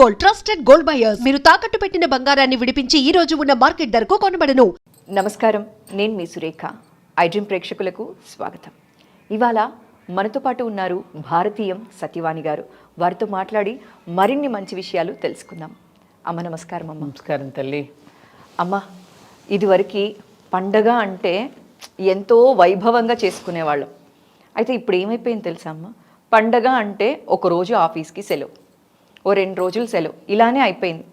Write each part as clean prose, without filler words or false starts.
Gold, trusted gold buyers. మీరు తాకట్టు పెట్టిన బంగారాన్ని విడిపించి ఈ రోజు ఉన్న మార్కెట్ ధరకు కొనబడను. నమస్కారం, నేను మీ సురేఖ. ఐడ్రీమ్ ప్రేక్షకులకు స్వాగతం. ఇవాళ మనతో పాటు ఉన్నారు భారతీయం సత్యవాణి గారు. వారితో మాట్లాడి మరిన్ని మంచి విషయాలు తెలుసుకుందాం. అమ్మ నమస్కారం. అమ్మ నమస్కారం తల్లి. అమ్మ, ఇదివరకు పండగ అంటే ఎంతో వైభవంగా చేసుకునేవాళ్ళం. అయితే ఇప్పుడు ఏమైపోయింది తెలుసా అమ్మ? పండగ అంటే ఒకరోజు ఆఫీస్కి సెలవు, ఓ 2 రోజులు సెలవు, ఇలానే అయిపోయింది.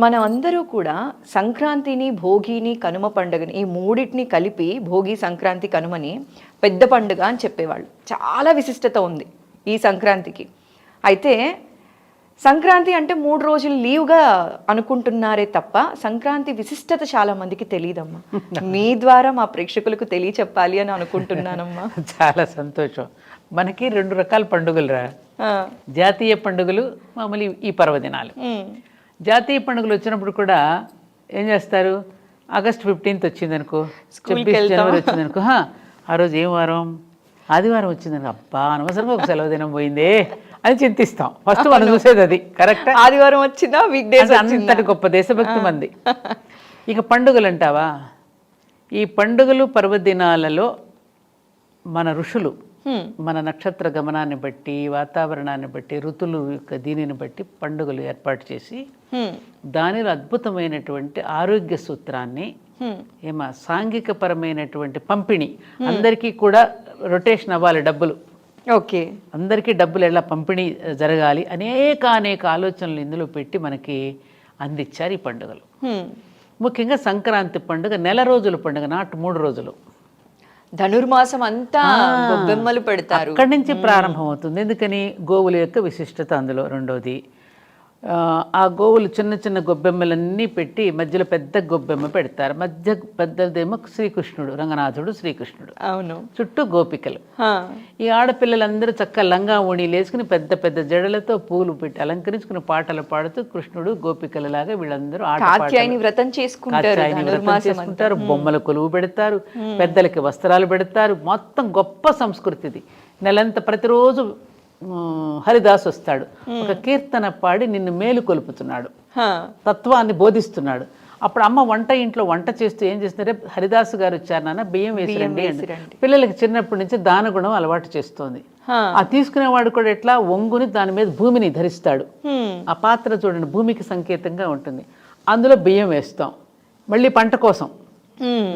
మనం అందరూ కూడా సంక్రాంతిని, భోగిని, కనుమ పండుగని, ఈ మూడింటిని కలిపి భోగి, సంక్రాంతి, కనుమని పెద్ద పండుగ అని చెప్పేవాళ్ళు. చాలా విశిష్టత ఉంది ఈ సంక్రాంతికి. అయితే సంక్రాంతి అంటే 3 రోజులు లీవ్గా అనుకుంటున్నారే తప్ప సంక్రాంతి విశిష్టత చాలా మందికి తెలియదమ్మా. మీ ద్వారా మా ప్రేక్షకులకు తెలియచెప్పాలి అని అనుకుంటున్నానమ్మా. చాలా సంతోషం. మనకి 2 రకాల పండుగలు రా. జాతీయ పండుగలు, మామూలు ఈ పర్వదినాలు. జాతీయ పండుగలు వచ్చినప్పుడు కూడా ఏం చేస్తారు? ఆగస్ట్ 15th వచ్చిందనుకో, 26 జనవరి వచ్చిందనుకో, ఆ రోజు ఏం వారం? ఆదివారం వచ్చిందనుకో, అబ్బా అనవసరంగా ఒక సెలవు దినం పోయిందే అని చింతిస్తాం. ఫస్ట్ మనం చూసేది అది. కరెక్ట్. ఆదివారం వచ్చిందా, వీక్ డేస్, అంతటి గొప్ప దేశభక్తి మంది. ఇక పండుగలు అంటావా? ఈ పండుగలు పర్వదినాలలో మన ఋషులు మన నక్షత్ర గమనాన్ని బట్టి, వాతావరణాన్ని బట్టి, ఋతులు యొక్క దీనిని బట్టి పండుగలు ఏర్పాటు చేసి దానిలో అద్భుతమైనటువంటి ఆరోగ్య సూత్రాన్ని, సాంఘిక పరమైనటువంటి పంపిణీ, అందరికీ కూడా రొటేషన్ అవ్వాలి డబ్బులు. ఓకే, అందరికీ డబ్బులు ఎలా పంపిణీ జరగాలి, అనేక ఆలోచనలు ఇందులో పెట్టి మనకి అందించారు ఈ పండుగలు. ముఖ్యంగా సంక్రాంతి పండుగ నెల రోజుల పండుగ, నాటు 3 రోజులు. ధనుర్మాసం అంతా గొబ్బెమ్మలు పెడతారు. అక్కడి నుంచి ప్రారంభం అవుతుంది. ఎందుకని? గోవుల యొక్క విశిష్టత అందులో. రెండోది, ఆ గోవులు చిన్న చిన్న గొబ్బెమ్మలన్నీ పెట్టి మధ్యలో పెద్ద గొబ్బెమ్మ పెడతారు. మధ్య పెద్దదేమో శ్రీకృష్ణుడు, రంగనాథుడు శ్రీకృష్ణుడు. అవును. చుట్టూ గోపికలు. ఈ ఆడపిల్లలందరూ చక్కగా లంగా ఓణీలు వేసుకుని పెద్ద పెద్ద జడలతో పూలు పెట్టి అలంకరించుకుని పాటలు పాడుతూ కృష్ణుడు గోపికలలాగా వీళ్ళందరూ వ్రతం చేసుకుంటారు. బొమ్మల కొలువు పెడతారు, పెద్దలకి వస్త్రాలు పెడతారు. మొత్తం గొప్ప సంస్కృతిది. నెలంతా ప్రతిరోజు హరిదాస్ వస్తాడు, ఒక కీర్తన పాడి నిన్ను మేలు కొలుపుతున్నాడు, తత్వాన్ని బోధిస్తున్నాడు. అప్పుడు అమ్మ ఇంట్లో వంట చేస్తూ ఏం చేస్తున్నారే, హరిదాసు గారు వచ్చారు నాన్న, బియ్యం వేసిరండి అండి. పిల్లలకి చిన్నప్పటి నుంచి దానగుణం అలవాటు చేస్తోంది. ఆ తీసుకునేవాడు కూడా ఎట్లా వంగుని దాని మీద భూమిని ధరిస్తాడు. ఆ పాత్ర చూడండి, భూమికి సంకేతంగా ఉంటుంది. అందులో బియ్యం వేస్తాం, మళ్ళీ పంట కోసం.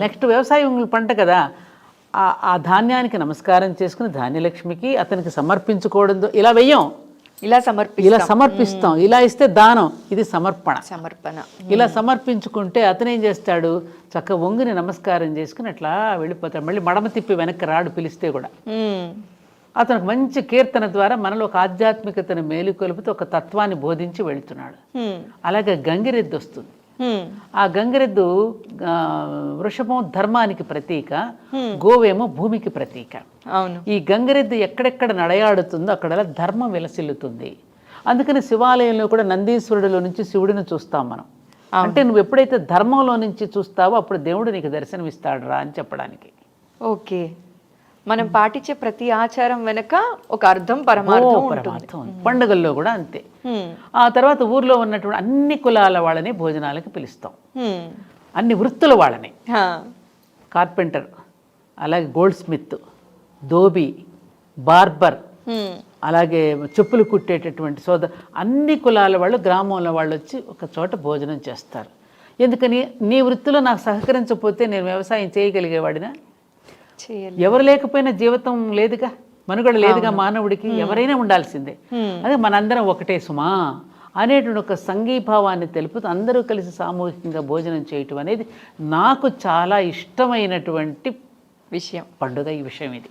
నెక్స్ట్ వ్యవసాయం పంట కదా, ఆ ధాన్యానికి నమస్కారం చేసుకుని ధాన్యలక్ష్మికి అతనికి సమర్పించుకోవడంతో ఇలా వెయ్యం, ఇలా సమర్పిస్తాం. ఇలా ఇస్తే దానం, ఇది సమర్పణ. ఇలా సమర్పించుకుంటే అతనేం చేస్తాడు, చక్క వంగుని నమస్కారం చేసుకుని అట్లా వెళ్ళిపోతాడు. మళ్ళీ మడమ తిప్పి వెనక్కి రాడు పిలిస్తే కూడా. అతనికి మంచి కీర్తన ద్వారా మనలో ఒక ఆధ్యాత్మికతను మేలుకొలుపుతూ ఒక తత్వాన్ని బోధించి వెళుతున్నాడు. అలాగే గంగిరెద్దు వస్తుంది. ఆ గంగిరెద్దు వృషభం ధర్మానికి ప్రతీక, గోవేమో భూమికి ప్రతీక. ఈ గంగిరెద్దు ఎక్కడెక్కడ నడయాడుతుందో అక్కడ ధర్మం విలసిల్లుతుంది. అందుకని శివాలయంలో కూడా నందీశ్వరుడిలో నుంచి శివుడిని చూస్తాం మనం. అంటే నువ్వు ఎప్పుడైతే ధర్మంలో నుంచి చూస్తావో అప్పుడు దేవుడు నీకు దర్శనమిస్తాడు రా అని చెప్పడానికి. ఓకే, మనం పాటించే ప్రతి ఆచారం వెనక ఒక అర్థం, పరమార్థం. పండుగల్లో కూడా అంతే. ఆ తర్వాత ఊర్లో ఉన్నటువంటి అన్ని కులాల వాళ్ళని భోజనాలకి పిలుస్తాం, అన్ని వృత్తుల వాళ్ళని. కార్పెంటర్, అలాగే గోల్డ్ స్మిత్, ధోబీ, బార్బర్, అలాగే చెప్పులు కుట్టేటటువంటి అన్ని కులాల వాళ్ళు, గ్రామంలో వాళ్ళు వచ్చి ఒక చోట భోజనం చేస్తారు. ఎందుకని? నీ వృత్తిలో నాకు సహకరించకపోతే నేను వ్యవసాయం చేయగలిగేవాడినా? ఎవరు లేకపోయినా జీవితం లేదుగా, మనుగడ లేదుగా మానవుడికి. ఎవరైనా ఉండాల్సిందే. అదే మనందరం ఒకటే సుమా అనేటువంటి ఒక సంఘీభావాన్ని తెలుపుతూ అందరూ కలిసి సామూహికంగా భోజనం చేయటం అనేది నాకు చాలా ఇష్టమైనటువంటి విషయం. పండుగ ఈ విషయం ఇది.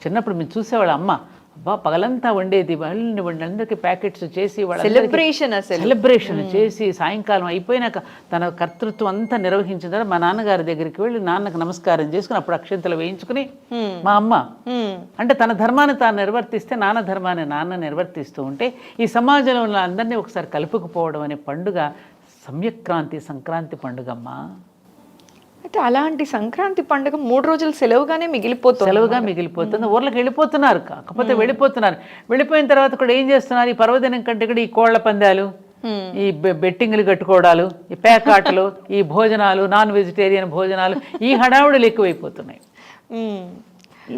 చిన్నప్పుడు మేము చూసేవాళ్ళ అమ్మ అబ్బా పగలంతా వండేది, వాళ్ళందరికీ ప్యాకెట్స్ చేసి సెలబ్రేషన్ చేసి సాయంకాలం అయిపోయినాక తన కర్తృత్వం అంతా నిర్వహించిన తర్వాత మా నాన్నగారి దగ్గరికి వెళ్ళి నాన్నకు నమస్కారం చేసుకుని అప్పుడు అక్షంతలు వేయించుకుని మా అమ్మ అంటే తన ధర్మాన్ని తాను నిర్వర్తిస్తే నాన్న ధర్మాన్ని నాన్న నిర్వర్తిస్తూ ఉంటే ఈ సమాజంలో ఉన్న అందరినీ ఒకసారి కలుపుకుపోవడం అనే పండుగ సంక్రాంతి పండుగ అమ్మా. అయితే అలాంటి సంక్రాంతి పండుగ 3 రోజులు సెలవుగానే మిగిలిపోతుంది. సెలవుగా మిగిలిపోతుంది. ఊర్లకు వెళ్ళిపోతున్నారు, కాకపోతే వెళ్ళిపోతున్నారు. వెళ్ళిపోయిన తర్వాత కూడా ఏం చేస్తున్నారు, ఈ పర్వదినం కంటే కూడా ఈ కోళ్ల పందాలు, ఈ బెట్టింగ్లు కట్టుకోవడాలు, ఈ పేకాటలు, ఈ భోజనాలు, నాన్ వెజిటేరియన్ భోజనాలు, ఈ హడావుడులు ఎక్కువైపోతున్నాయి.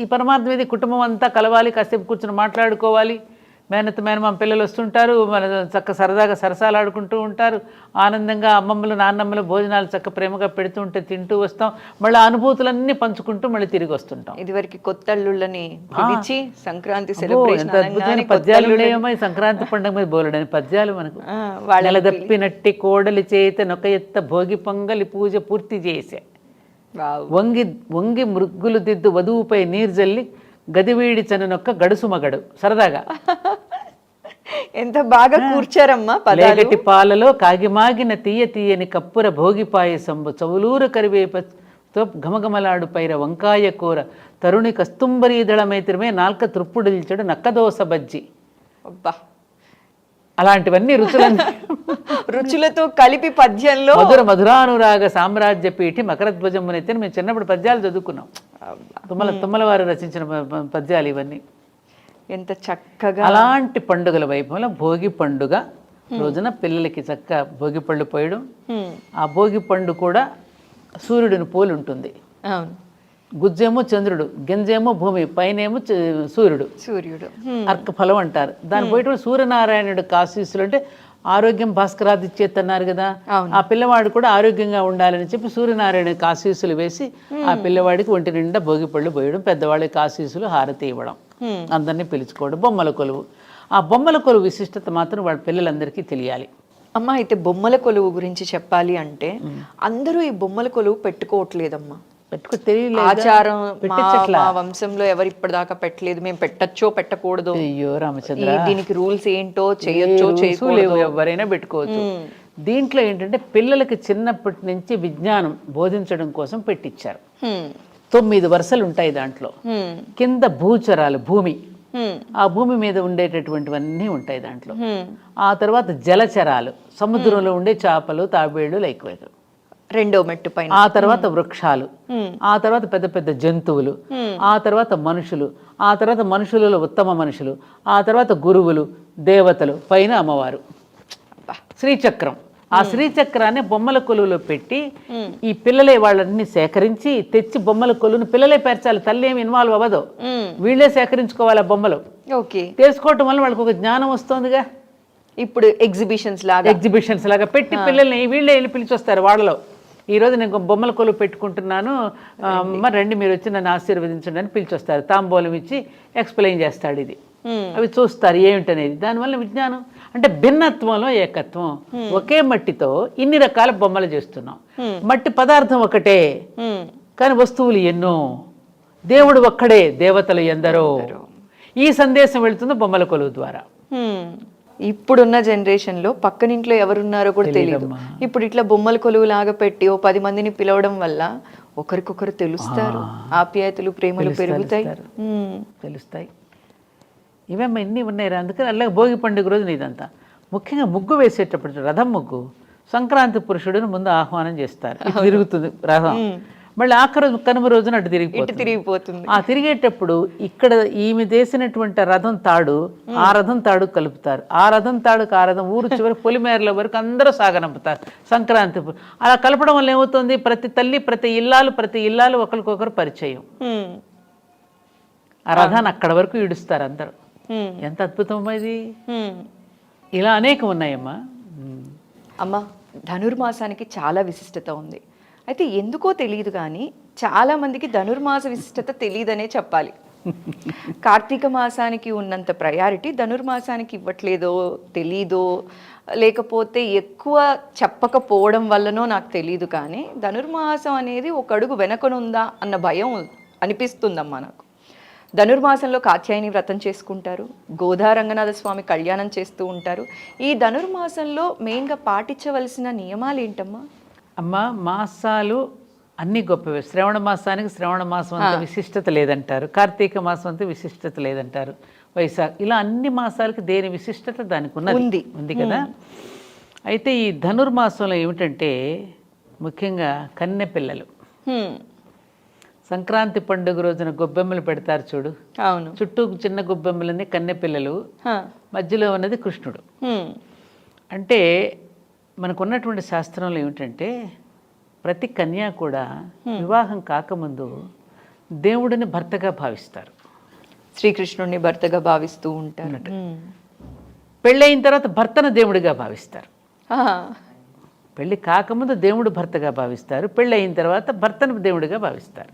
ఈ పరమార్థం మీద కుటుంబం అంతా కలవాలి, కాసేపు కూర్చొని మాట్లాడుకోవాలి. మేనమామ పిల్లలు వస్తుంటారు, మన చక్క సరదాగా సరసాలు ఆడుకుంటూ ఉంటారు. ఆనందంగా అమ్మమ్మలు నాన్నమ్మలు భోజనాలు చక్క ప్రేమగా పెడుతూ ఉంటే తింటూ వస్తాం. మళ్ళీ అనుభూతులన్నీ పంచుకుంటూ మళ్ళీ తిరిగి వస్తుంటాం. ఇదివరకు కొత్త అల్లుళ్ళని పిలిచి సంక్రాంతి ఎంత అద్భుతమైన పద్యాలు ఉన్నాయేమో ఈ సంక్రాంతి పండుగ మీద బోలెడని పద్యాలు మనకు. నెలదప్పినట్టి కోడలి చేత నొక ఎత్త భోగి పొంగలి పూజ పూర్తి చేసే, వంగి వంగి మృగ్గులు దిద్దు వధువుపై నీరు జల్లి గదివీడి చనునొక్క గడుసు మగడు. సరదాగా ఎంత బాగా కూర్చారమ్మా. లేగటి పాలలో కాగిమాగిన తీయ తీయని కప్పుర భోగి పాయసంబు చవులూరు కరివేపతో ఘమఘమలాడు పైర వంకాయ కూర తరుణి కస్తుంబరీదళమైత్రమే నాల్క తృప్పుడిల్చడు నక్కదోస బజ్జి. అబ్బా, అలాంటివన్నీ రుచులతో కలిపి పద్యంలో మధురానురాగ సామ్రాజ్య పీఠి మకరధ్వజమునైతే మేము చిన్నప్పుడు పద్యాలు చదువుకున్నాం. తుమ్మల వారు రచించిన పద్యాలు ఇవన్నీ. ఎంత చక్కగా. అలాంటి పండుగల వైభవంలో భోగి పండుగ రోజున పిల్లలకి చక్క భోగి పళ్ళు పోయడం. ఆ భోగి పండు కూడా సూర్యుడిని పోలి ఉంటుంది. గుజ్జేమో చంద్రుడు, గింజేమో భూమి, పైనేమో సూర్యుడు. అర్క ఫలం అంటారు. దాని పోయేటప్పుడు సూర్యనారాయణుడు ఆశీస్సులు అంటే ఆరోగ్యం భాస్కరాదిచ్చేత్ అన్నారు కదా, ఆ పిల్లవాడు కూడా ఆరోగ్యంగా ఉండాలని చెప్పి సూర్యనారాయణకి ఆశీస్సులు వేసి ఆ పిల్లవాడికి ఒంటి నిండా భోగి పళ్ళు పోయడం, పెద్దవాళ్ళకి ఆశీస్సులు హారతి ఇవ్వడం, అందరినీ పిలుచుకోవడం. బొమ్మల కొలువు, ఆ బొమ్మల కొలువు విశిష్టత మాత్రం వాళ్ళ పిల్లలందరికీ తెలియాలి. అమ్మ, అయితే బొమ్మల కొలువు గురించి చెప్పాలి అంటే అందరూ ఈ బొమ్మల కొలువు పెట్టుకోవట్లేదమ్మా. ఆచారం మా వంశంలో ఎవరు ఇప్పటిదాకా పెట్టలేదు, మేము పెట్టచ్చో పెట్టకూడదు, అయ్యో రామచంద్ర దీనికి రూల్స్ ఏంటో చేయొచ్చో చేయకూడదు, ఎవరైనా పెట్టుకోవచ్చు. దీంట్లో ఏంటంటే పిల్లలకి చిన్నప్పటి నుంచి విజ్ఞానం బోధించడం కోసం పెట్టించారు. 9 వరుసలు ఉంటాయి దాంట్లో. కింద భూచరాలు, భూమి, ఆ భూమి మీద ఉండేటటువంటివన్నీ ఉంటాయి దాంట్లో. ఆ తర్వాత జలచరాలు, సముద్రంలో ఉండే చేపలు, తాబేళ్లు, లైక్వేరు. రెండో మెట్టు పైన. ఆ తర్వాత వృక్షాలు, ఆ తర్వాత పెద్ద పెద్ద జంతువులు, ఆ తర్వాత మనుషులు, ఆ తర్వాత మనుషులలో ఉత్తమ మనుషులు, ఆ తర్వాత గురువులు, దేవతలు, పైన అమ్మవారు. శ్రీచక్రం, ఆ శ్రీచక్రాన్ని బొమ్మల కొలువులో పెట్టి ఈ పిల్లలే వాళ్ళని సేకరించి తెచ్చి బొమ్మల కొలువును పిల్లలే పేర్చాలి. తల్లి ఏమి ఇన్వాల్వ్ అవ్వదు, వీళ్ళే సేకరించుకోవాలి ఆ బొమ్మలు. తెలుసుకోవటం వల్ల వాళ్ళకి ఒక జ్ఞానం వస్తుందిగా. ఇప్పుడు ఎగ్జిబిషన్స్ లాగా పెట్టి పిల్లల్ని వీళ్ళే వెళ్ళి పిలిచొస్తారు. వాళ్ళలో ఈరోజు నేను బొమ్మల కొలువు పెట్టుకుంటున్నాను అమ్మ రండి మీరు వచ్చి నన్ను ఆశీర్వదించండి అని పిలిచొస్తారు. తాంబూలం ఇచ్చి ఎక్స్ప్లెయిన్ చేస్తాడు ఇది. అవి చూస్తారు ఏమిటనేది. దానివల్ల విజ్ఞానం అంటే భిన్నత్వంలో ఏకత్వం. ఒకే మట్టితో ఇన్ని రకాల బొమ్మలు చేస్తున్నాం. మట్టి పదార్థం ఒకటే కానీ వస్తువులు ఎన్నో. దేవుడు ఒక్కడే, దేవతలు ఎందరో. ఈ సందేశం వెళుతుంది బొమ్మల కొలువు ద్వారా. ఇప్పుడున్న జనరేషన్ లో పక్కనింట్లో ఎవరున్నారో కూడా తెలియదు. ఇప్పుడు ఇట్లా బొమ్మల కొలువు లాగా పెట్టి 10 మందిని పిలవడం వల్ల ఒకరికొకరు తెలుస్తారు, ఆప్యాయతలు, ప్రేమలు పెరుగుతాయి, తెలుస్తాయి. ఇవేమో ఇన్ని ఉన్నాయి. అందుకని అలాగే భోగి పండుగ రోజున ఇదంతా. ముఖ్యంగా ముగ్గు వేసేటప్పుడు రథం ముగ్గు సంక్రాంతి పురుషుడిని ముందు ఆహ్వానం చేస్తారు. తిరుగుతుంది రథం, మళ్ళీ ఆఖరి కనుమ రోజున అటు తిరిగిపోతుంది. ఆ తిరిగేటప్పుడు ఇక్కడ ఈమె చేసినటువంటి రథం తాడు ఆ రథం తాడు కలుపుతారు. ఆ రథం తాడుకు ఆ రథం ఊరు చివరి పొలిమేరల వరకు అందరూ సాగనంపుతారు సంక్రాంతి. అలా కలపడం వల్ల ఏమవుతుంది, ప్రతి తల్లి ప్రతి ఇల్లాలు ఒకరికొకరు పరిచయం. ఆ రథాన్ని అక్కడ వరకు ఈడుస్తారు అందరూ. ఎంత అద్భుతం ఇది. ఇలా అనేకం ఉన్నాయమ్మా. అమ్మ, ధనుర్మాసానికి చాలా విశిష్టత ఉంది. అయితే ఎందుకో తెలియదు కానీ చాలా మందికి ధనుర్మాస విశిష్టత తెలియదనే చెప్పాలి. కార్తీక మాసానికి ఉన్నంత ప్రయారిటీ ధనుర్మాసానికి ఇవ్వట్లేదో తెలీదో, లేకపోతే ఎక్కువ చెప్పకపోవడం వల్లనో నాకు తెలియదు. కానీ ధనుర్మాసం అనేది ఒక అడుగు వెనకనుందా అన్న భయం అనిపిస్తుందమ్మా నాకు. ధనుర్మాసంలో కాత్యాయని వ్రతం చేసుకుంటారు, గోదా రంగనాథ స్వామి కళ్యాణం చేస్తూ ఉంటారు. ఈ ధనుర్మాసంలో మెయిన్గా పాటించవలసిన నియమాలు ఏంటమ్మా? అమ్మ, మాసాలు అన్ని గొప్పవే. శ్రవణ మాసానికి శ్రవణ మాసం అంత విశిష్టత లేదంటారు, కార్తీక మాసం అంతా విశిష్టత లేదంటారు, వైశాఖ, ఇలా అన్ని మాసాలకి దేని విశిష్టత దానికి ఉంది కదా. అయితే ఈ ధనుర్మాసంలో ఏమిటంటే ముఖ్యంగా కన్నె పిల్లలు సంక్రాంతి పండుగ రోజున గొబ్బెమ్మలు పెడతారు చూడు, అవును. చుట్టూ చిన్న గొబ్బెమ్మలన్నీ కన్నె పిల్లలు, మధ్యలో ఉన్నది కృష్ణుడు. అంటే మనకున్నటువంటి శాస్త్రంలో ఏమిటంటే ప్రతి కన్య కూడా వివాహం కాకముందు దేవుడిని భర్తగా భావిస్తారు, శ్రీకృష్ణుడిని భర్తగా భావిస్తూ ఉంటారు. పెళ్ళయిన తర్వాత భర్తను దేవుడిగా భావిస్తారు. పెళ్ళి కాకముందు దేవుడు భర్తగా భావిస్తారు, పెళ్ళి అయిన తర్వాత భర్తను దేవుడిగా భావిస్తారు.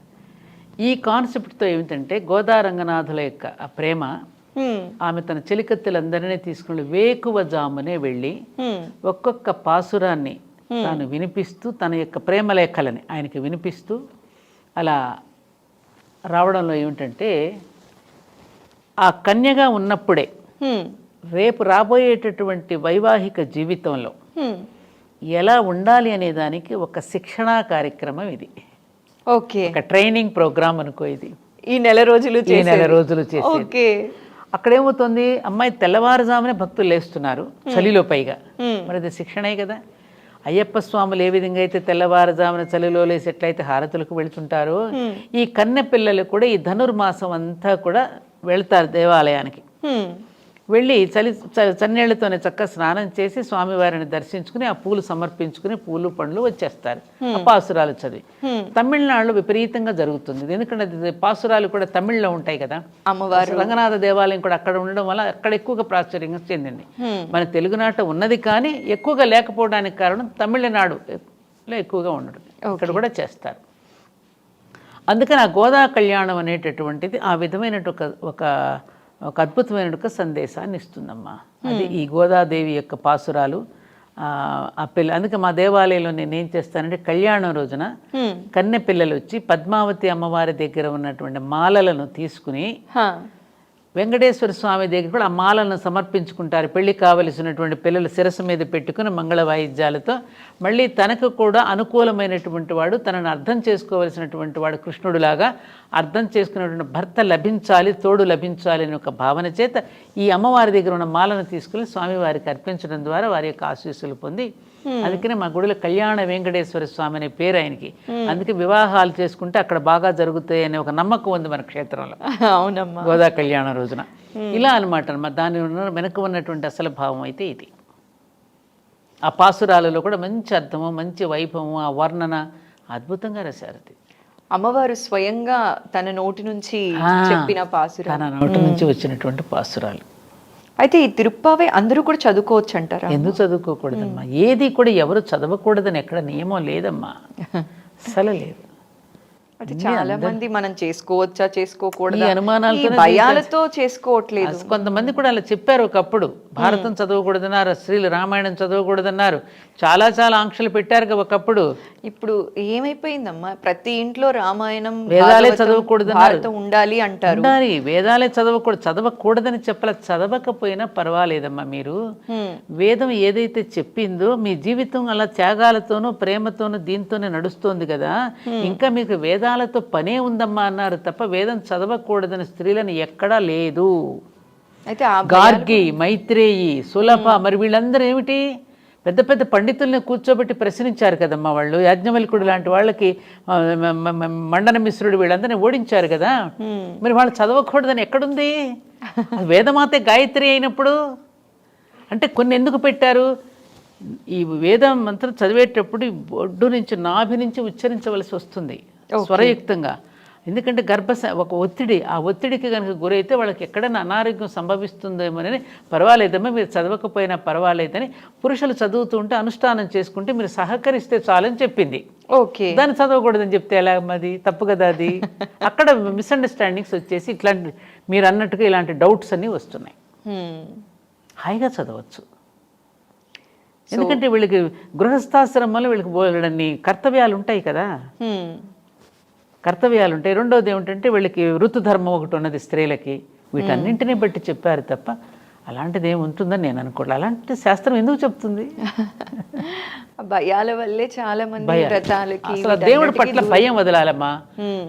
ఈ కాన్సెప్ట్తో ఏమిటంటే గోదా రంగనాథుల యొక్క ఆ ప్రేమ, ఆమె తన చెలికత్తెలందరినీ తీసుకుని వేకువ జామునే వెళ్ళి ఒక్కొక్క పాసురాన్ని తాను వినిపిస్తూ తన యొక్క ప్రేమ లేఖలని ఆయనకి వినిపిస్తూ అలా రావడంలో ఏమిటంటే ఆ కన్యగా ఉన్నప్పుడే రేపు రాబోయేటటువంటి వైవాహిక జీవితంలో ఎలా ఉండాలి అనే దానికి ఒక శిక్షణా కార్యక్రమం ఇది. ఓకే, ఒక ట్రైనింగ్ ప్రోగ్రామ్ అనుకో ఇది. ఈ నెల రోజులు చేసి అక్కడేమవుతుంది, అమ్మాయి తెల్లవారుజామునే భక్తులు లేస్తున్నారు చలిలో, పైగా మరి అది శిక్షణే కదా. అయ్యప్ప స్వాములు ఏ విధంగా అయితే తెల్లవారుజామున చలిలో లేసి ఎట్లయితే హారతులకు వెళుతుంటారో, ఈ కన్నె పిల్లలు కూడా ఈ ధనుర్మాసం అంతా కూడా వెళ్తారు దేవాలయానికి. వెళ్ళి చన్నీళ్లతోనే చక్కగా స్నానం చేసి స్వామివారిని దర్శించుకుని ఆ పూలు సమర్పించుకుని పూలు పండ్లు వచ్చేస్తారు ఆ పాసురాలు చదివి. తమిళనాడులో విపరీతంగా జరుగుతుంది, ఎందుకంటే పాసురాలు కూడా తమిళ్లో ఉంటాయి కదా. అమ్మవారు రంగనాథ దేవాలయం కూడా అక్కడ ఉండడం వల్ల అక్కడ ఎక్కువగా ప్రాచుర్యంగా చెందింది. మన తెలుగునాట ఉన్నది కానీ ఎక్కువగా లేకపోవడానికి కారణం తమిళనాడులో ఎక్కువగా ఉండడం, ఇక్కడ కూడా చేస్తారు. అందుకని ఆ గోదా కళ్యాణం అనేటటువంటిది ఆ విధమైన ఒక అద్భుతమైన ఒక సందేశాన్ని ఇస్తుందమ్మా. అది ఈ గోదాదేవి యొక్క పాసురాలు ఆ పిల్ల. అందుకే మా దేవాలయంలో నేనేం చేస్తానంటే కళ్యాణం రోజున కన్నె పిల్లలు వచ్చి పద్మావతి అమ్మవారి దగ్గర ఉన్నటువంటి మాలలను తీసుకుని వెంకటేశ్వర స్వామి దగ్గర కూడా ఆ మాలను సమర్పించుకుంటారు. పెళ్లి కావలసినటువంటి పిల్లలు శిరస్సు మీద పెట్టుకుని మంగళ వాయిద్యాలతో. మళ్ళీ తనకు కూడా అనుకూలమైనటువంటి వాడు, తనను అర్థం చేసుకోవలసినటువంటి వాడు కృష్ణుడిలాగా అర్థం చేసుకునేటువంటి భర్త లభించాలి, తోడు లభించాలి అనే ఒక భావన చేత ఈ అమ్మవారి దగ్గర ఉన్న మాలను తీసుకుని స్వామివారికి అర్పించడం ద్వారా వారి యొక్క ఆశీస్సులు పొంది, అందుకనే మా గుడిలో కళ్యాణ వెంకటేశ్వర స్వామి అనే పేరు ఆయనకి. అందుకే వివాహాలు చేసుకుంటే అక్కడ బాగా జరుగుతాయి అనే ఒక నమ్మకం ఉంది మన క్షేత్రంలో. అవునమ్మా, గోదా కళ్యాణ రోజున ఇలా అనమాట. దాని వెనుక ఉన్నటువంటి అసలు భావం అయితే ఇది. ఆ పాసురాలలో కూడా మంచి అర్థము, మంచి వైభవము, ఆ వర్ణన అద్భుతంగా రాశారు. అమ్మవారు స్వయంగా తన నోటి నుంచి చెప్పిన పాసురాలు, తన నోటి నుంచి వచ్చినటువంటి పాసురాలు. అయితే ఈ తిరుప్పావే అందరూ కూడా చదువుకోవచ్చు అంటారా? ఎందుకు చదువుకోకూడదమ్మా? ఏది కూడా ఎవరు చదవకూడదని ఎక్కడ నియమం లేదమ్మా, అసలు లేదు. అంటే చాలా మంది మనం చేసుకోవచ్చా చేసుకోకూడదు అనుమానాలతో భయాలతో చేసుకోవట్లేదు. కొంతమంది కూడా అలా చెప్పారు ఒకప్పుడు. భారతం చదవకూడదన్నారు, స్త్రీలు రామాయణం చదవకూడదన్నారు, చాలా చాలా ఆంక్షలు పెట్టారు ఒకప్పుడు. ఇప్పుడు ఏమైపోయిందమ్మా, ప్రతి ఇంట్లో రామాయణం వేదాలే చదవకూడదన్నారు, ఉండాలి అంటారు. ఉండాలి, వేదాలే చదవకూడదని చెప్పాల. చదవకపోయినా పర్వాలేదమ్మా. మీరు వేదం ఏదైతే చెప్పిందో మీ జీవితం అలా త్యాగాలతోనూ ప్రేమతోనూ దీంతోనే నడుస్తోంది కదా, ఇంకా మీకు వేదాలతో పనే ఉందమ్మా అన్నారు తప్ప వేదం చదవకూడదని స్త్రీలను ఎక్కడా లేదు. అయితే గార్గి, మైత్రేయి, సులభ, మరి వీళ్ళందరూ ఏమిటి పెద్ద పెద్ద పండితుల్ని కూర్చోబెట్టి ప్రశ్నించారు కదమ్మా వాళ్ళు. యాజ్ఞవల్కుడు లాంటి వాళ్ళకి, మండన మిశ్రుడు, వీళ్ళందరినీ ఓడించారు కదా. మరి వాళ్ళు చదవకూడదని ఎక్కడుంది? వేదమాతే గాయత్రి అయినప్పుడు అంటే కొన్ని ఎందుకు పెట్టారు? ఈ వేదం మంత్రం చదివేటప్పుడు ఒడ్డు నుంచి నాభి నుంచి ఉచ్చరించవలసి వస్తుంది స్వరయుక్తంగా. ఎందుకంటే ఒక ఒత్తిడి, ఆ ఒత్తిడికి కనుక గురైతే వాళ్ళకి ఎక్కడైనా అనారోగ్యం సంభవిస్తుందేమోనని పర్వాలేదమ్మా మీరు చదవకపోయినా పర్వాలేదని పురుషులు చదువుతూ ఉంటే అనుష్ఠానం చేసుకుంటే మీరు సహకరిస్తే చాలని చెప్పింది. ఓకే, దాన్ని చదవకూడదని చెప్తే ఎలా? అది తప్పు కదా. అది అక్కడ మిస్అండర్స్టాండింగ్స్ వచ్చేసి ఇట్లాంటి మీరు అన్నట్టుగా ఇలాంటి డౌట్స్ అన్నీ వస్తున్నాయి. హాయిగా చదవచ్చు. ఎందుకంటే వీళ్ళకి గృహస్థాశ్రమంలో వీళ్ళకి బోలెడన్ని కర్తవ్యాలు ఉంటాయి కదా, కర్తవ్యాలు ఉంటాయి. రెండోది ఏమిటంటే వీళ్ళకి ఋతుధర్మం ఒకటి ఉన్నది స్త్రీలకి. వీటన్నింటినీ బట్టి చెప్పారు తప్ప అలాంటిది ఏమి ఉంటుందని నేను అనుకోవట్లేదు. అలాంటి శాస్త్రం ఎందుకు చెప్తుంది? భయాల వల్లే చాలా మంది భయం. వ్రతాలకి అసలు దేవుడి పట్ల భయం వదలాలమ్మా.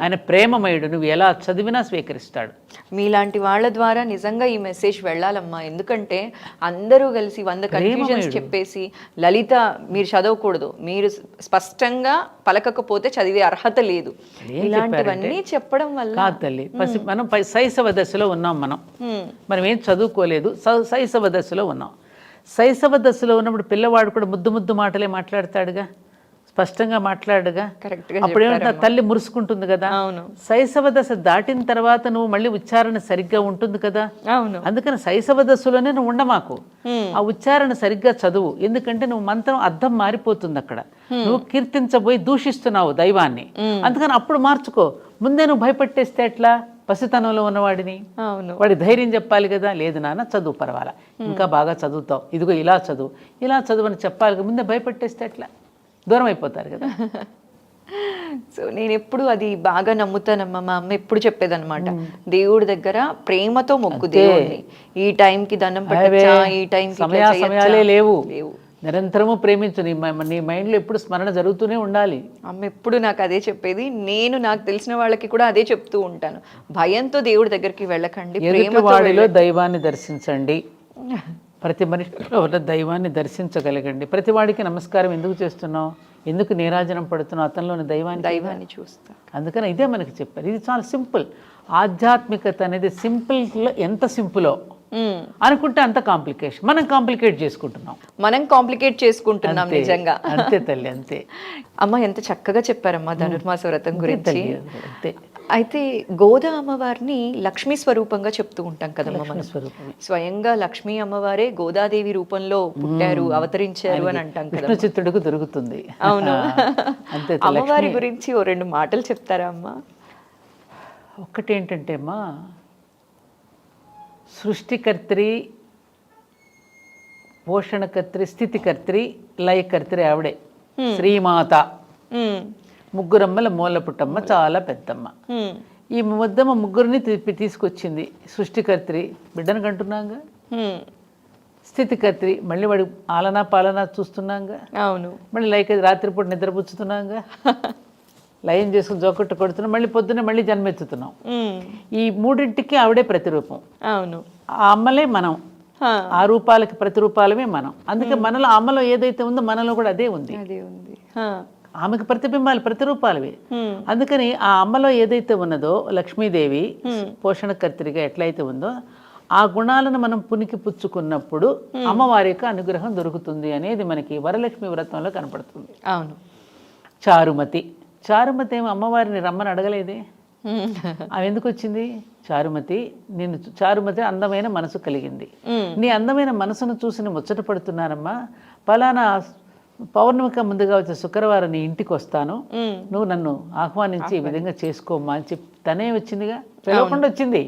ఆయన ప్రేమమయుడు, నువ్వు ఎలా చదివినా స్వీకరిస్తాడు. మీలాంటి వాళ్ళ ద్వారా నిజంగా ఈ మెసేజ్ వెళ్ళాలమ్మా. ఎందుకంటే అందరూ కలిసి 100 కన్ఫ్యూజన్స్ చెప్పేసి లలిత మీరు చదవకూడదు, మీరు స్పష్టంగా పలకకపోతే చదివే అర్హత లేదు, ఇలాంటివన్నీ చెప్పడం వల్ల కాదు తల్లి. మనం శైశవ దశలో ఉన్నాం. మనం ఏం చదువుకోలేదు, శైశవ దశలో ఉన్నాం. శైశవ దశలో ఉన్నప్పుడు పిల్లవాడు కూడా ముద్దు ముద్దు మాటలే మాట్లాడతాడుగా, స్పష్టంగా మాట్లాడుగా. అప్పుడు ఏమంటా తల్లి మురుసుకుంటుంది కదా. శైశవ దశ దాటిన తర్వాత నువ్వు మళ్ళీ ఉచ్చారణ సరిగ్గా ఉంటుంది కదా. అందుకని శైశవ దశలోనే నువ్వు ఉండమాకు, ఆ ఉచ్చారణ సరిగ్గా చదువు. ఎందుకంటే నువ్వు మంత్రం అర్థం మారిపోతుంది అక్కడ. నువ్వు కీర్తించబోయి దూషిస్తున్నావు దైవాన్ని. అందుకని అప్పుడు మార్చుకో. ముందే నువ్వు భయపెట్టేస్తే ఎట్లా? పసితనంలో ఉన్నవాడిని వాడి ధైర్యం చెప్పాలి కదా. లేదు నాన్న చదువు, పర్వాలా, ఇంకా బాగా చదువుతావు, ఇదిగో ఇలా చదువు, ఇలా చదువు అని చెప్పాలి. ముందే భయపెట్టేస్తే ఎట్లా? దూరం అయిపోతారు కదా. సో నేను ఎప్పుడు అది బాగా నమ్ముతానమ్మా. మా అమ్మ ఎప్పుడు చెప్పేదన్నమాట, దేవుడి దగ్గర ప్రేమతో మొక్కు దేవుడిని. ఈ టైంకి దండం పెట్టచ్చా, ఈ టైంకి సమయాలే లేవు. నిరంతరము ప్రేమించు. నీ మైండ్లో ఎప్పుడు స్మరణ జరుగుతూనే ఉండాలి. అమ్మ ఎప్పుడు నాకు అదే చెప్పేది. నేను నాకు తెలిసిన వాళ్ళకి కూడా అదే చెప్తూ ఉంటాను, భయంతో దేవుడి దగ్గరికి వెళ్ళకండి, వాడిలో దైవాన్ని దర్శించండి. ప్రతి మనిషిలో ఉన్న దైవాన్ని దర్శించగలగండి. ప్రతి వాడికి నమస్కారం ఎందుకు చేస్తున్నావు, ఎందుకు నీరాజనం పడుతున్నావు? అతనిలోని దైవాన్ని చూస్తా. అందుకని ఇదే మనకి చెప్పారు. ఇది చాలా సింపుల్. ఆధ్యాత్మికత అనేది సింపుల్లో ఎంత సింపులో అనుకుంటే అంత కాంప్లికేషన్. మనం కాంప్లికేట్ చేసుకుంటున్నాం నిజంగా. అంతే తల్లి, అంతే. అమ్మ ఎంత చక్కగా చెప్పారమ్మా ధనుర్మాస వ్రతం గురించి. అయితే గోదా అమ్మవారిని లక్ష్మీ స్వరూపంగా చెప్తూ ఉంటాం కదమ్మా మనం. స్వయంగా లక్ష్మీ అమ్మవారే గోదాదేవి రూపంలో పుట్టారు, అవతరించారు అని అంటాం కదా. చిత్తుడుకు దొరుకుతుంది. అవును. అమ్మవారి గురించి ఓ 2 మాటలు చెప్తారా అమ్మా? ఒక్కటి ఏంటంటే అమ్మా, సృష్టికర్త్రి, పోషణకర్త్రి, స్థితికర్త్రి, లయకర్త్రి ఆవిడే శ్రీమాత. ముగ్గురమ్మల మూల పుట్టమ్మ, చాలా పెద్దమ్మ. ఈ ముగ్గురిని తీసుకొచ్చింది. సృష్టికర్త్రి బిడ్డను కంటున్నాగా, స్థితికర్త్రి మళ్ళీ వాడి ఆలనా పాలనా చూస్తున్నాగా, అవును, మళ్ళీ లైక్ రాత్రిపూట నిద్రపుచ్చుతున్నాగా, లయం చేసుకుని జోకొట్టు కొడుతున్నాం, మళ్ళీ పొద్దున్నే మళ్ళీ జన్మెత్తుతున్నాం. ఈ మూడింటికి ఆవిడే ప్రతిరూపం. అవును, ఆ అమ్మలే మనం, ఆ రూపాలకి ప్రతిరూపాలమే మనం. అందుకే మనలో అమ్మలో ఏదైతే ఉందో మనలో కూడా అదే ఉంది. ఆమెకు ప్రతిబింబాలు ప్రతిరూపాలవి. అందుకని ఆ అమ్మలో ఏదైతే ఉన్నదో లక్ష్మీదేవి పోషణకర్త్రిగా ఎట్లయితే ఉందో ఆ గుణాలను మనం పునికి పుచ్చుకున్నప్పుడు అమ్మవారి యొక్క అనుగ్రహం దొరుకుతుంది అనేది మనకి వరలక్ష్మి వ్రతంలో కనపడుతుంది. అవును. చారుమతి ఏమో అమ్మవారిని రమ్మని అడగలేదే. ఆమె ఎందుకు వచ్చింది? చారుమతి అందమైన మనసు కలిగింది. నీ అందమైన మనసును చూసి ముచ్చట పడుతున్నానమ్మా, పలానా పౌర్ణమిక ముందుగా వచ్చే శుక్రవారం నీ ఇంటికి వస్తాను, నువ్వు నన్ను ఆహ్వానించి ఈ విధంగా చేసుకోమ్మా అని చెప్పి తనే వచ్చిందిగా, పిలవకుండా వచ్చింది.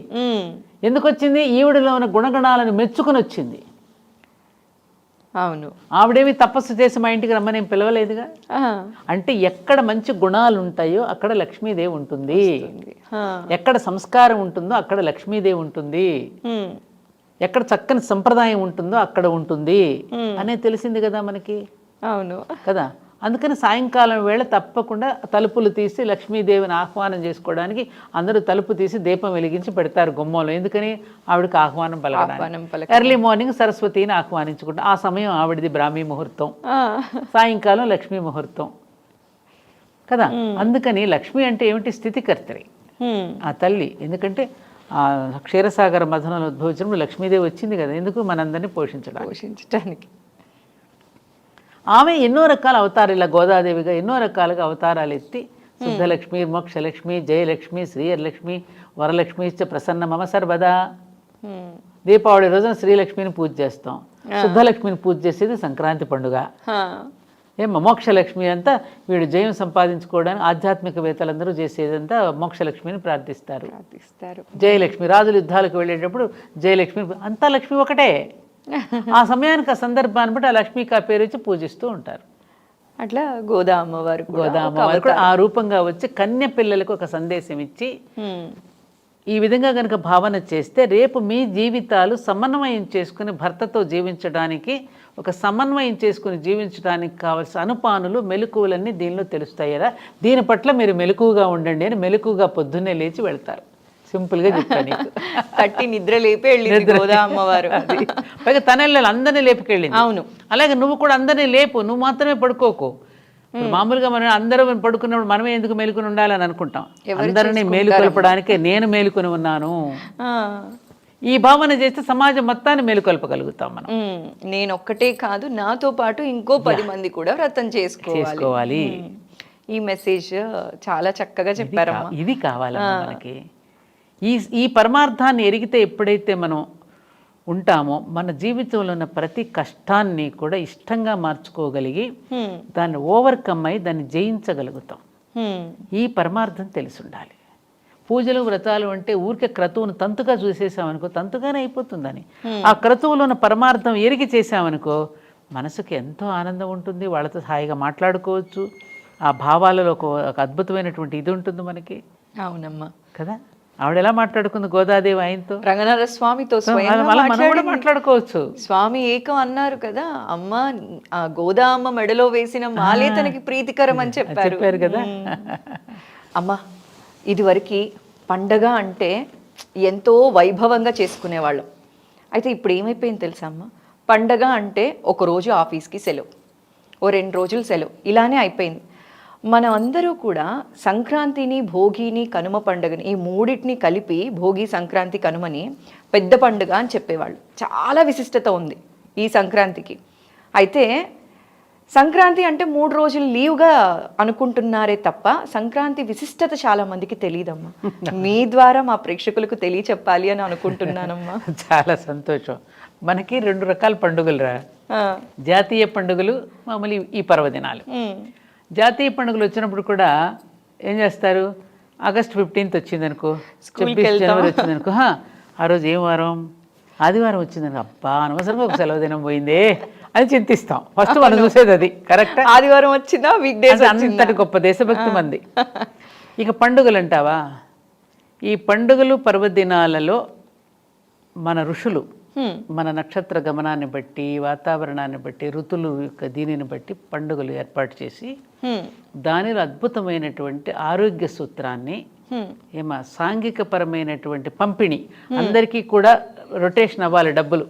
ఎందుకు వచ్చింది? ఈవిడలో ఉన్న గుణగణాలను మెచ్చుకుని వచ్చింది. అవును, ఆవిడేమి తపస్సు చేసి మా ఇంటికి రమ్మని ఏం పిలవలేదుగా. అంటే ఎక్కడ మంచి గుణాలు ఉంటాయో అక్కడ లక్ష్మీదేవి ఉంటుంది, ఎక్కడ సంస్కారం ఉంటుందో అక్కడ లక్ష్మీదేవి ఉంటుంది, ఎక్కడ చక్కని సంప్రదాయం ఉంటుందో అక్కడ ఉంటుంది అనేది తెలిసింది కదా మనకి. అవును కదా. అందుకని సాయంకాలం వేళ తప్పకుండా తలుపులు తీసి లక్ష్మీదేవిని ఆహ్వానం చేసుకోవడానికి అందరూ తలుపు తీసి దీపం వెలిగించి పెడతారు గుమ్మంలో. ఎందుకని? ఆవిడకి ఆహ్వానం పలకడానికి. ఎర్లీ మార్నింగ్ సరస్వతిని ఆహ్వానించుకుంటాం. ఆ సమయం ఆవిడది బ్రాహ్మీ ముహూర్తం, సాయంకాలం లక్ష్మీ ముహూర్తం కదా. అందుకని లక్ష్మి అంటే ఏమిటి? స్థితికర్తరి ఆ తల్లి. ఎందుకంటే ఆ క్షీరసాగర మథనంలో ఉద్భవించినప్పుడు లక్ష్మీదేవి వచ్చింది కదా. ఎందుకు? మనందరినీ పోషించడానికి. ఆమె ఎన్నో రకాల అవతారాలు, ఇలా గోదాదేవిగా ఎన్నో రకాలుగా అవతారాలు ఎత్తి శుద్ధలక్ష్మి, మోక్షలక్ష్మి, జయలక్ష్మి, శ్రీయలక్ష్మి, వరలక్ష్మి ప్రసన్న మమ సర్వదా. దీపావళి రోజున శ్రీలక్ష్మిని పూజ చేస్తాం, శుద్ధలక్ష్మిని పూజ చేసేది సంక్రాంతి పండుగ. మోక్షలక్ష్మి అంతా వీడు జయం సంపాదించుకోవడానికి ఆధ్యాత్మికవేత్తలందరూ చేసేదంతా మోక్షలక్ష్మిని ప్రార్థిస్తారు. జయలక్ష్మి రాజులు యుద్ధాలకు వెళ్ళేటప్పుడు జయలక్ష్మి, అంతా లక్ష్మి ఒకటే. ఆ సమయానికి ఆ సందర్భాన్ని బట్టి ఆ లక్ష్మీకి ఆ పేరు వచ్చి పూజిస్తూ ఉంటారు. అట్లా గోదా అమ్మవారు కూడా ఆ రూపంగా వచ్చి కన్య పిల్లలకు ఒక సందేశం ఇచ్చి ఈ విధంగా కనుక భావన చేస్తే రేపు మీ జీవితాలు సమన్వయం చేసుకుని భర్తతో జీవించడానికి ఒక సమన్వయం చేసుకుని జీవించడానికి కావాల్సిన అనుపానులు మెలకువలన్నీ దీనిలో తెలుస్తాయి కదా, దీని పట్ల మీరు మెలకువగా ఉండండి అని మెలకువగా పొద్దున్నే లేచి వెళ్తారు. సింపుల్గా చెప్తాను నీకు. తట్టి నిద్ర లేపి వెళ్ళింది గోదా అమ్మవారు. పైగా తన ఇళ్ళలో అందరినీ లేపుకెళ్ళింది. అవును. అలాగే నువ్వు కూడా అందరినీ లేపు, నువ్వు మాత్రమే పడుకోకు. మామూలుగా మనం అందరూ పడుకున్నప్పుడు మనమే ఎందుకు మేలుకుని ఉండాలని అనుకుంటాం. అందరినీ మేలుకొల్పడానికే నేను మేలుకొని ఉన్నాను. ఈ భావన చేస్తే సమాజం మొత్తాన్ని మేలుకొల్పగలుగుతాం మనం. నేను ఒక్కటే కాదు, నాతో పాటు ఇంకో 10 మంది కూడా వ్రతం చేసుకోవాలి. ఈ మెసేజ్ చాలా చక్కగా చెప్పారమ్మా. ఇది కావాలమ్మా మనకి. ఈ పరమార్థాన్ని ఎరిగితే ఎప్పుడైతే మనం ఉంటామో మన జీవితంలో ఉన్న ప్రతి కష్టాన్ని కూడా ఇష్టంగా మార్చుకోగలిగి దాన్ని ఓవర్కమ్ అయి దాన్ని జయించగలుగుతాం. ఈ పరమార్థం తెలిసి ఉండాలి. పూజలు వ్రతాలు అంటే ఊరికే క్రతువును తంతుగా చూసేసామనుకో తంతుగానే అయిపోతుందని. ఆ క్రతువులో ఉన్న పరమార్థం ఎరిగి చేసామనుకో మనసుకి ఎంతో ఆనందం ఉంటుంది. వాళ్ళతో హాయిగా మాట్లాడుకోవచ్చు. ఆ భావాలలో ఒక అద్భుతమైనటువంటి ఇది ఉంటుంది మనకి. అవునమ్మా కదా. ఆవిడ ఎలా మాట్లాడుకుంది గోదాదేవి ఆయనతో, రంగనాథ స్వామితో మాట్లాడుకోవచ్చు. స్వామి ఏకం అన్నారు కదా, అమ్మ గోదా అమ్మ మెడలో వేసిన మాలే తనకి ప్రీతికరం అని చెప్పారు కదా. అమ్మ ఇదివరకు పండగ అంటే ఎంతో వైభవంగా చేసుకునేవాళ్ళం. అయితే ఇప్పుడు ఏమైపోయింది తెలుసా అమ్మ, పండగ అంటే ఒకరోజు ఆఫీస్కి సెలవు, ఓ 2 రోజులు సెలవు, ఇలానే అయిపోయింది. మనం అందరూ కూడా సంక్రాంతిని, భోగిని, కనుమ పండుగని ఈ మూడింటిని కలిపి భోగి, సంక్రాంతి, కనుమని పెద్ద పండుగ అని చెప్పేవాళ్ళు. చాలా విశిష్టత ఉంది ఈ సంక్రాంతికి. అయితే సంక్రాంతి అంటే 3 రోజులు లీవ్గా అనుకుంటున్నారే తప్ప సంక్రాంతి విశిష్టత చాలా మందికి తెలియదమ్మా. మీ ద్వారా మా ప్రేక్షకులకు తెలియచెప్పాలి అని అనుకుంటున్నానమ్మా. చాలా సంతోషం. మనకి 2 రకాల పండుగలు రా. జాతీయ పండుగలు, మామూలు ఈ పర్వదినాలు. జాతీయ పండుగలు వచ్చినప్పుడు కూడా ఏం చేస్తారు, ఆగస్ట్ 15th వచ్చిందనుకో, 26 జనవరి వచ్చిందనుకో, ఆ రోజు ఏం వారం, ఆదివారం వచ్చిందనుకో, అబ్బా అనవసరంగా ఒక సెలవు దినం పోయిందే అని చింతిస్తాం. ఫస్ట్ మనం చూసేది అది. కరెక్ట్. ఆదివారం వచ్చిందా, వీక్ డేస్, అంతటి గొప్ప దేశభక్తి మంది. ఇక పండుగలు అంటావా, ఈ పండుగలు పర్వదినాలలో మన ఋషులు మన నక్షత్ర గమనాన్ని బట్టి, వాతావరణాన్ని బట్టి, ఋతులు యొక్క దీనిని బట్టి పండుగలు ఏర్పాటు చేసి దానిలో అద్భుతమైనటువంటి ఆరోగ్య సూత్రాన్ని, సాంఘిక పరమైనటువంటి పంపిణీ, అందరికీ కూడా రొటేషన్ అవ్వాలి డబ్బులు,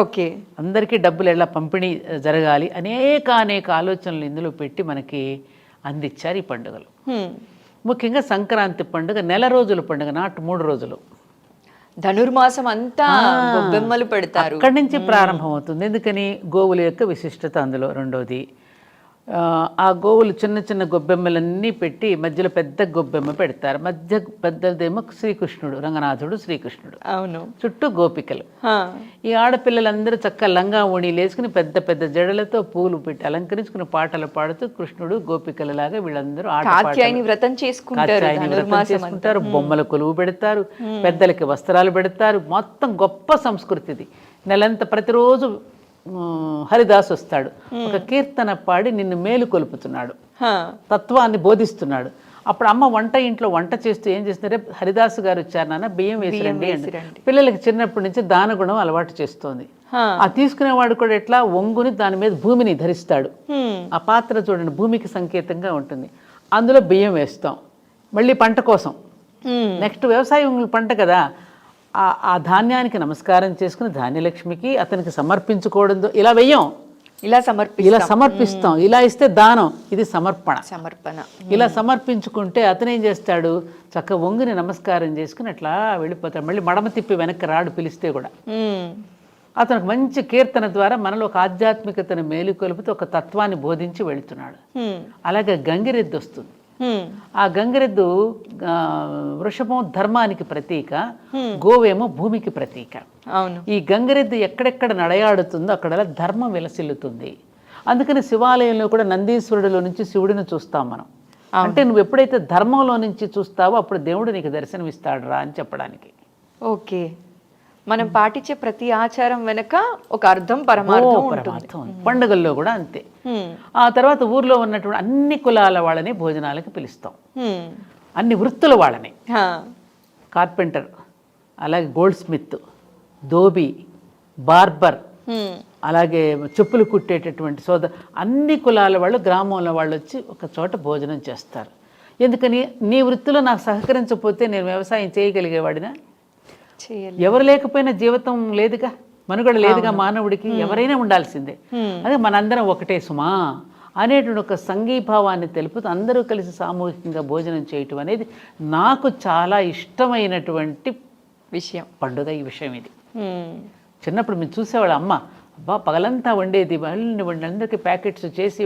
ఓకే, అందరికీ డబ్బులు ఎలా పంపిణీ జరగాలి, అనేక ఆలోచనలు ఇందులో పెట్టి మనకి అందించారు ఈ పండుగలు. ముఖ్యంగా సంక్రాంతి పండుగ నెల రోజుల పండుగ, నాట్ 3 రోజులు. ధనుర్మాసం అంతా గొబ్బెమ్మలు పెడతారు. అక్కడి నుంచి ప్రారంభం అవుతుంది. ఎందుకని, గోవుల యొక్క విశిష్టత అందులో. రెండోది, ఆ గోవులు చిన్న చిన్న గొబ్బెమ్మలన్నీ పెట్టి మధ్యలో పెద్ద గొబ్బెమ్మ పెడతారు. మధ్య పెద్దదేమో శ్రీకృష్ణుడు, రంగనాథుడు శ్రీకృష్ణుడు, అవును, చుట్టూ గోపికలు. ఈ ఆడపిల్లలందరూ చక్కగా లంగా ఓణీలు వేసుకుని పెద్ద పెద్ద జడలతో పూలు పెట్టి అలంకరించుకుని పాటలు పాడుతూ కృష్ణుడు గోపికలలాగా వీళ్ళందరూ వ్రతం చేసుకుంటారు. బొమ్మల కొలువు పెడతారు, పెద్దలకి వస్త్రాలు పెడతారు. మొత్తం గొప్ప సంస్కృతిది. నెలంతా ప్రతిరోజు హరిదాస్ వస్తాడు, ఒక కీర్తన పాడి నిన్ను మేలు కొలుపుతున్నాడు, తత్వాన్ని బోధిస్తున్నాడు. అప్పుడు అమ్మ ఇంట్లో వంట చేస్తూ ఏం చేస్తున్నారే, హరిదాసు గారు వచ్చారు నాన్న, బియ్యం వేసిరండి అంటే పిల్లలకి చిన్నప్పటి నుంచి దానగుణం అలవాటు చేస్తోంది. ఆ తీసుకునేవాడు కూడా ఎట్లా, ఒంగుని దాని మీద భూమిని ధరిస్తాడు. ఆ పాత్ర చూడండి భూమికి సంకేతంగా ఉంటుంది. అందులో బియ్యం వేస్తాం, మళ్ళీ పంట కోసం. నెక్స్ట్ వ్యవసాయం పంట కదా, ఆ ధాన్యానికి నమస్కారం చేసుకుని ధాన్యలక్ష్మికి అతనికి సమర్పించుకోవడంతో ఇలా వెయ్యం, ఇలా సమర్పిస్తాం. ఇలా ఇస్తే దానం, ఇది సమర్పణ. ఇలా సమర్పించుకుంటే అతను ఏం చేస్తాడు, చక్క వంగుని నమస్కారం చేసుకుని అట్లా వెళ్ళిపోతాడు. మళ్ళీ మడమ తిప్పి వెనక్కి రాడు పిలిస్తే కూడా. అతనికి మంచి కీర్తన ద్వారా మనలో ఒక ఆధ్యాత్మికతను మేలుకొలుపుతూ ఒక తత్వాన్ని బోధించి వెళుతున్నాడు. అలాగే గంగిరెద్దు వస్తుంది. ఆ గంగిరెద్దు వృషభం ధర్మానికి ప్రతీక, గోవేమో భూమికి ప్రతీక. ఈ గంగిరెద్దు ఎక్కడెక్కడ నడయాడుతుందో అక్కడ ధర్మం విలసిల్లుతుంది. అందుకని శివాలయంలో కూడా నందీశ్వరుడిలో నుంచి శివుడిని చూస్తాం మనం. అంటే నువ్వు ఎప్పుడైతే ధర్మంలో నుంచి చూస్తావో అప్పుడు దేవుడు నీకు దర్శనమిస్తాడు రా అని చెప్పడానికి. ఓకే, మనం పాటించే ప్రతి ఆచారం వెనక ఒక అర్థం, పరమార్థం ఉంటుంది. పండుగల్లో కూడా అంతే. ఆ తర్వాత ఊర్లో ఉన్నటువంటి అన్ని కులాల వాళ్ళని భోజనాలకు పిలుస్తాం, అన్ని వృత్తుల వాళ్ళని. కార్పెంటర్, అలాగే గోల్డ్ స్మిత్, ధోబీ, బార్బర్, అలాగే చెప్పులు కుట్టేటటువంటి అన్ని కులాల వాళ్ళు గ్రామంలో వాళ్ళు వచ్చి ఒక చోట భోజనం చేస్తారు. ఎందుకని నీ వృత్తిలో నాకు సహకరించకపోతే నేను వ్యవసాయం చేయగలిగేవాడినా? ఎవరు లేకపోయినా జీవితం లేదుగా, మనుగడ లేదుగా మానవుడికి, ఎవరైనా ఉండాల్సిందే. అదే మనందరం ఒకటే సుమా అనేటువంటి ఒక సంఘీభావాన్ని తెలుపుతూ అందరూ కలిసి సామూహికంగా భోజనం చేయటం అనేది నాకు చాలా ఇష్టమైనటువంటి పండుగ. ఈ విషయం ఇది చిన్నప్పుడు మేము చూసేవాళ్ళ అమ్మ అబ్బా పగలంతా వండేది, వాళ్ళందరికీ ప్యాకెట్స్ చేసి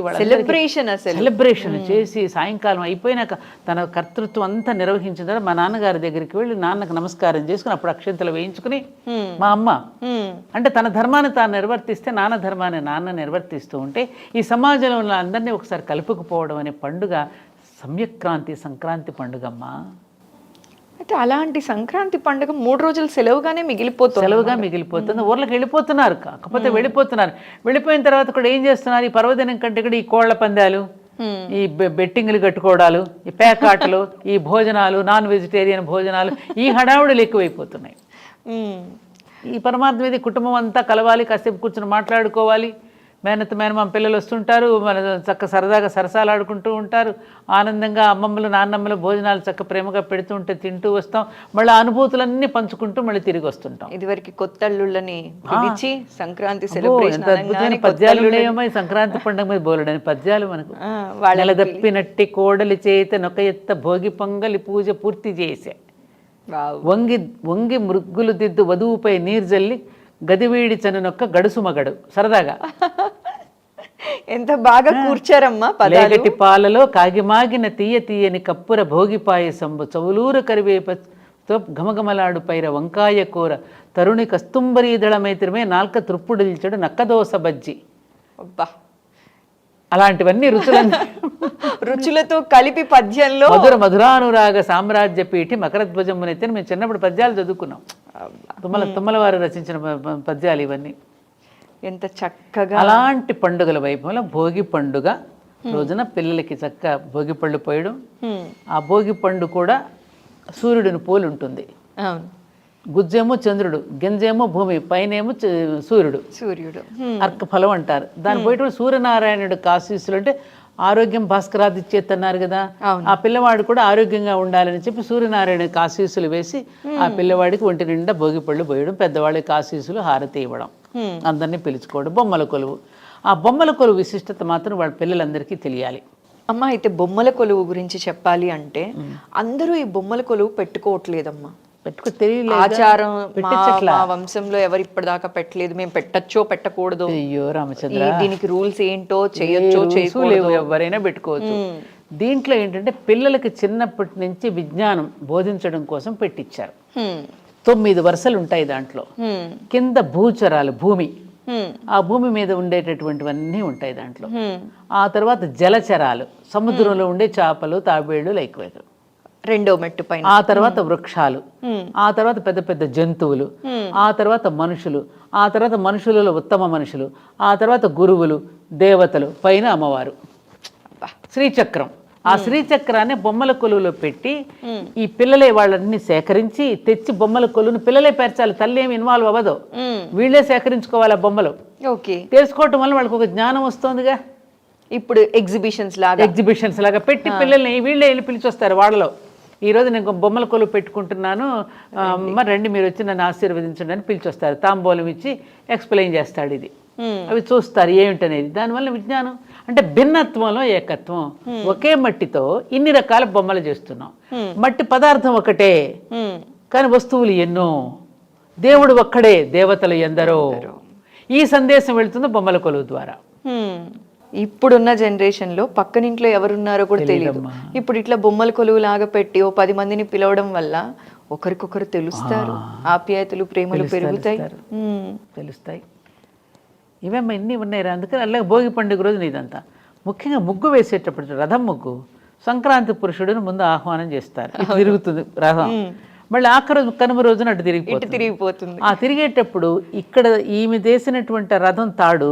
సెలబ్రేషన్ చేసి సాయంకాలం అయిపోయినాక తన కర్తృత్వం అంతా నిర్వహించిన తర్వాత మా నాన్నగారి దగ్గరికి వెళ్ళి నాన్నకు నమస్కారం చేసుకుని అప్పుడు అక్షంతలు వేయించుకుని మా అమ్మ అంటే తన ధర్మాన్ని తాను నిర్వర్తిస్తే నాన్న ధర్మాన్ని నాన్న నిర్వర్తిస్తూ ఉంటే ఈ సమాజంలో ఉన్న అందరినీ ఒకసారి కలుపుకుపోవడం అనే పండుగ సంక్రాంతి పండుగమ్మా. అయితే అలాంటి సంక్రాంతి పండుగ 3 రోజులు సెలవుగా మిగిలిపోతుంది. ఊర్లకు వెళ్ళిపోతున్నారు, కాకపోతే వెళ్ళిపోయిన తర్వాత కూడా ఏం చేస్తున్నారు, ఈ పర్వదినం కంటే కూడా ఈ కోళ్ల పందాలు, ఈ బెట్టింగ్లు కట్టుకోవడాలు, ఈ పేకాటలు, ఈ భోజనాలు, నాన్ వెజిటేరియన్ భోజనాలు, ఈ హడావుడులు ఎక్కువైపోతున్నాయి. ఈ పరమార్థం మీద కుటుంబం అంతా కలవాలి, కాసేపు కూర్చొని మాట్లాడుకోవాలి, మేనమామ పిల్లలు వస్తుంటారు, మన చక్క సరదాగా సరసాలు ఆడుకుంటూ ఉంటారు, ఆనందంగా అమ్మమ్మలు నాన్నమ్మలు భోజనాలు చక్క ప్రేమగా పెడుతూ ఉంటే తింటూ వస్తాం, మళ్ళీ అనుభూతులన్నీ పంచుకుంటూ మళ్ళీ తిరిగి వస్తుంటాం. ఇదివరకు కొత్త అల్లుళ్ళని సంక్రాంతి అద్భుతమైన పద్యాలు ఉన్నాయమ్మా ఈ సంక్రాంతి పండుగ మీద బోలెడని పద్యాలు మనకు. నెలదప్పినట్టి కోడలి చేత నొక ఎత్త భోగి పొంగలి పూజ పూర్తి చేసే, వంగి మృగ్గులు దిద్దు వధువుపై నీరు జల్లి గదివీడి చనునొక్క గడుసు మగడు. సరదాగా ఎంత బాగా కూర్చారమ్మా. లేగటి పాలలో కాగిమాగిన తీయని కప్పుర భోగి పాయసంబు చవులూరు కరివేపతో ఘమఘమలాడు పైర వంకాయ కూర తరుణి కస్తుంబరీదళమైత్రమే నాల్క త్రుప్పుడిల్చడు నక్కదోస బజ్జి. అలాంటివన్నీ రుచులతో కలిపి పద్యంలో మధురానురాగ సామ్రాజ్య పీఠి మకరధ్వజమునైతే మేము చిన్నప్పుడు పద్యాలు చదువుకున్నాం. తుమ్మల వారు రచించిన పద్యాలు ఇవన్నీ. ఎంత చక్కగా అలాంటి పండుగల వైభవంలో భోగి పండుగ రోజున పిల్లలకి చక్క భోగి పళ్ళు పోయడం. ఆ భోగి పండు కూడా సూర్యుడిని పోలి ఉంటుంది. గుజ్జేమో చంద్రుడు, గింజేమో భూమి, పైనేమో సూర్యుడు అర్క ఫలం అంటారు. దాని పోయేటప్పుడు సూర్యనారాయణుడు ఆశీస్సులు అంటే ఆరోగ్యం భాస్కరాదిచ్చేత్ అన్నారు కదా, ఆ పిల్లవాడు కూడా ఆరోగ్యంగా ఉండాలని చెప్పి సూర్యనారాయణకి ఆశీస్సులు వేసి ఆ పిల్లవాడికి ఒంటి నిండా భోగిపళ్ళు పోయడం, పెద్దవాడికి ఆశీస్సులు హారతి ఇవ్వడం, అందరినీ పిలుచుకోవడం. బొమ్మల కొలువు, ఆ బొమ్మల కొలువు విశిష్టత మాత్రం వాళ్ళ పిల్లలందరికీ తెలియాలి. అమ్మ అయితే బొమ్మల కొలువు గురించి చెప్పాలి అంటే అందరూ ఈ బొమ్మల కొలువు పెట్టుకోవట్లేదమ్మా. ఆచారం మా వంశంలో ఎవరు ఇప్పటిదాకా పెట్టలేదు, మేము పెట్టచ్చో పెట్టకూడదు, అయ్యో రామచంద్ర దీనికి రూల్స్ ఏంటో చేయొచ్చో చేయకూడదు, ఎవరైనా పెట్టుకోవచ్చు. దీంట్లో ఏంటంటే పిల్లలకి చిన్నప్పటి నుంచి విజ్ఞానం బోధించడం కోసం పెట్టించారు. 9 వరుసలు ఉంటాయి దాంట్లో. కింద భూచరాలు, భూమి, ఆ భూమి మీద ఉండేటటువంటివన్నీ ఉంటాయి దాంట్లో. ఆ తర్వాత జలచరాలు, సముద్రంలో ఉండే చేపలు, తాబేళ్లు, లైక్వేరు. 2వ మెట్టు పైన. ఆ తర్వాత వృక్షాలు, ఆ తర్వాత పెద్ద పెద్ద జంతువులు, ఆ తర్వాత మనుషులు, ఆ తర్వాత మనుషులలో ఉత్తమ మనుషులు, ఆ తర్వాత గురువులు, దేవతలు, పైన అమ్మవారు. శ్రీచక్రం, ఆ శ్రీచక్రాన్ని బొమ్మల కొలువులో పెట్టి ఈ పిల్లలే వాళ్ళని సేకరించి తెచ్చి బొమ్మల కొలువుని పిల్లలే పేర్చాలి. తల్లి ఏమి ఇన్వాల్వ్ అవ్వదు, వీళ్ళే సేకరించుకోవాలి ఆ బొమ్మలు. తెలుసుకోవటం వల్ల వాళ్ళకి ఒక జ్ఞానం వస్తుందిగా. ఇప్పుడు ఎగ్జిబిషన్స్ లాగా పెట్టి పిల్లల్ని వీళ్ళే వెళ్ళి పిలిచొస్తారు. వాళ్ళలో ఈరోజు నేను బొమ్మల కొలువు పెట్టుకుంటున్నాను, మరి రండి మీరు వచ్చి నన్ను ఆశీర్వదించండి అని పిలిచొస్తారు. తాంబూలం ఇచ్చి ఎక్స్ప్లెయిన్ చేస్తాడు ఇది, అవి చూస్తారు ఏమిటనేది. దానివల్ల విజ్ఞానం అంటే భిన్నత్వంలో ఏకత్వం. ఒకే మట్టితో ఇన్ని రకాల బొమ్మలు చేస్తున్నాం. మట్టి పదార్థం ఒకటే కానీ వస్తువులు ఎన్నో, దేవుడు ఒక్కడే, దేవతలు ఎందరో. ఈ సందేశం వెళుతుంది బొమ్మల కొలువు ద్వారా. ఇప్పుడున్న జనరేషన్ లో పక్కనింట్లో ఎవరున్నారో కూడా తెలియదు. ఇప్పుడు ఇట్లా బొమ్మల కొలువు లాగా పెట్టి 10 మందిని పిలవడం వల్ల ఒకరికొకరు తెలుస్తారు, ఆప్యాయతలు ప్రేమలు తెలుస్తాయి. ఇవేమ్మా ఇన్ని ఉన్నాయి. అందుకని అలాగే భోగి పండుగ రోజున ఇదంతా ముఖ్యంగా ముగ్గు వేసేటప్పుడు రథం ముగ్గు సంక్రాంతి పురుషుడిని ముందు ఆహ్వానం చేస్తారు. తిరుగుతుంది రథం, మళ్ళీ ఆఖరి కనుమ రోజున అటు తిరిగిపోతుంది. ఆ తిరిగేటప్పుడు ఇక్కడ ఈమె చేసినటువంటి రథం తాడు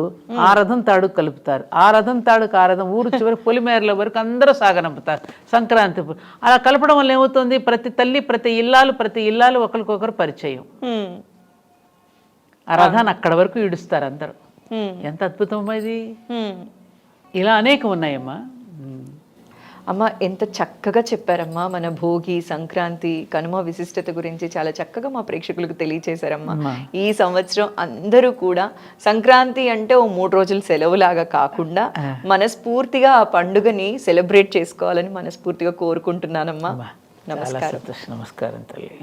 ఆ రథం తాడు కలుపుతారు. ఆ రథం తాడుకు ఆ రథం ఊరు చివరి పొలిమేరల వరకు అందరూ సాగనంపుతారు సంక్రాంతి. అలా కలపడం వల్ల ఏమవుతుంది, ప్రతి తల్లి ప్రతి ఇల్లాలు ఒకరికొకరు పరిచయం. ఆ రథాన్ని అక్కడ వరకు ఈడుస్తారు అందరూ. ఎంత అద్భుతమమ్మా ఇది. హ్మ్. ఇలా అనేకం ఉన్నాయమ్మా. అమ్మ ఎంత చక్కగా చెప్పారమ్మా. మన భోగి, సంక్రాంతి, కనుమ విశిష్టత గురించి చాలా చక్కగా మా ప్రేక్షకులకు తెలియచేశారమ్మా. ఈ సంవత్సరం అందరూ కూడా సంక్రాంతి అంటే ఓ 3 రోజులు సెలవులాగా కాకుండా మనస్ఫూర్తిగా ఆ పండుగని సెలబ్రేట్ చేసుకోవాలని మనస్ఫూర్తిగా కోరుకుంటున్నానమ్మా. చాలా నమస్కారం. సంతోషం. నమస్కారం తల్లి.